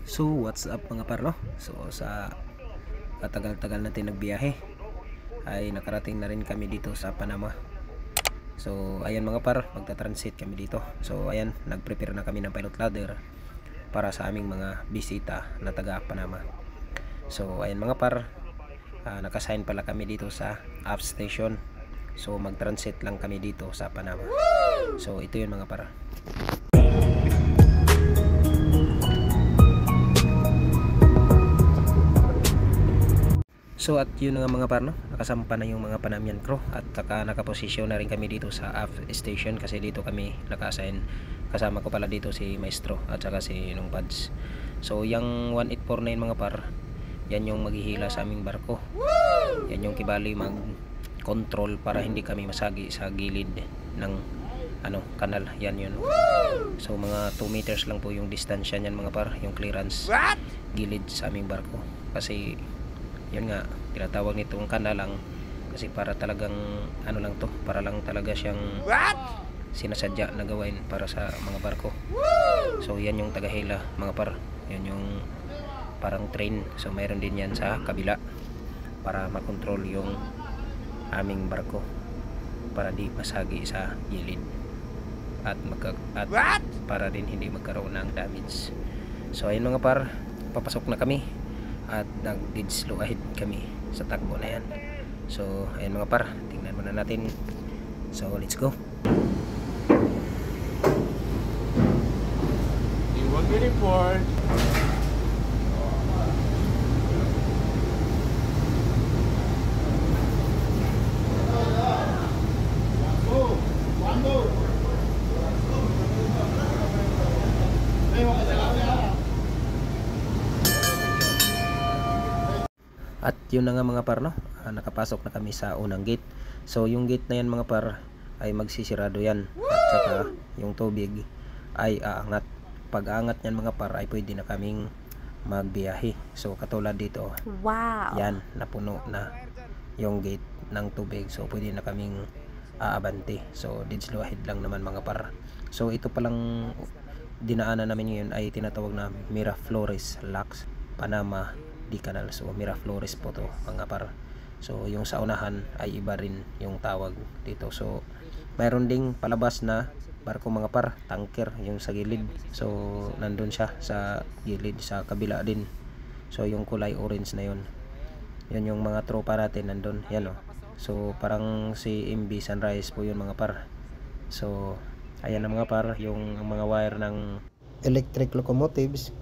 So what's up mga par, no? So sa katagal-tagal natin nagbiyahe ay nakarating na rin kami dito sa Panama. So ayan mga par, magta-transit kami dito. So ayan, nag-prepare na kami ng pilot ladder para sa aming mga bisita na taga Panama. So ayan mga par, nakasign pala kami dito sa app station. So mag-transit lang kami dito sa Panama. So ito yun mga par. So at yun nga mga par, no? Nakasampa na yung mga Panamyan crew at saka nakaposisyon na rin kami dito sa app station kasi dito kami naka-assign. Kasama ko pala dito si Maestro at saka si Nung Pads. So yung 1849 mga par, yan yung maghihila sa aming barko. Yan yung kibali mag-control para hindi kami masagi sa gilid ng kanal. Yan yun. So mga 2 meters lang po yung distansya niyan mga par, yung clearance gilid sa aming barko. Kasi yun nga, tinatawag nitong kanal lang kasi para talagang lang to, para lang talaga siyang sinasadya na gawin para sa mga barko. So yan yung tagahila mga par, yan yung parang train. So mayroon din yan sa kabila para makontrol yung aming barko para di masagi sa gilid at para din hindi magkaroon ng damage. So ayun mga par, papasok na kami at nag-dead slow ahead kami sa takbo na yan. So ayun mga par, tingnan muna natin. So let's go. Iwag report. At yun na nga mga par, no? Nakapasok na kami sa unang gate. So yung gate na yan mga par ay magsisirado yan at saka yung tubig ay aangat. Pag aangat yan mga par ay pwede na kaming magbiyahe. So katulad dito, wow, yan, napuno na yung gate ng tubig. So pwede na kaming aabante. So dead slow ahead lang naman mga par. So ito palang dinaanan namin ngayon ay tinatawag na Miraflores Locks Panama di Canal. So Miraflores po to mga par. So yung sa unahan ay iba rin yung tawag dito. So mayroon ding palabas na barko mga par, tanker yung sa gilid. So nandun siya sa gilid sa kabila din. So yung kulay orange na yun, yun yung mga tropa natin nandun. Yan o. So parang si MB Sunrise po yun mga par. So ayan na mga par, yung mga wire ng electric locomotives